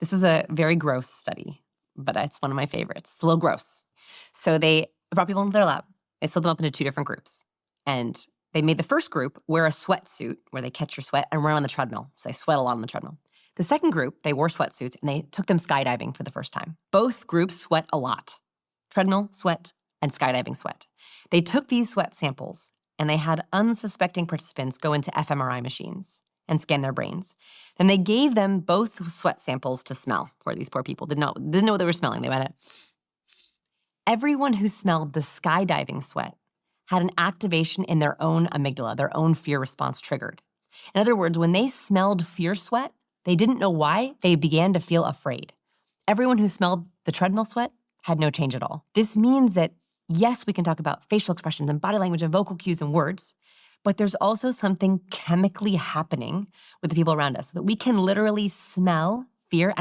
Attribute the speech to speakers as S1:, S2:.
S1: This was a very gross study, but it's one of my favorites. It's a little gross. So they brought people into their lab. They split them up into 2 different groups. And they made the first group wear a sweatsuit where they catch your sweat and run on the treadmill. So they sweat a lot on the treadmill. The second group, they wore sweatsuits and they took them skydiving for the first time. Both groups sweat a lot. Treadmill sweat and skydiving sweat. They took these sweat samples and they had unsuspecting participants go into fMRI machines and scan their brains. Then they gave them both sweat samples to smell. Poor these poor people didn't know what they were smelling. They went, everyone who smelled the skydiving sweat had an activation in their own amygdala, their own fear response triggered. In other words, when they smelled fear sweat, they didn't know why, they began to feel afraid. Everyone who smelled the treadmill sweat had no change at all. This means that, yes, we can talk about facial expressions and body language and vocal cues and words, but there's also something chemically happening with the people around us so that we can literally smell fear and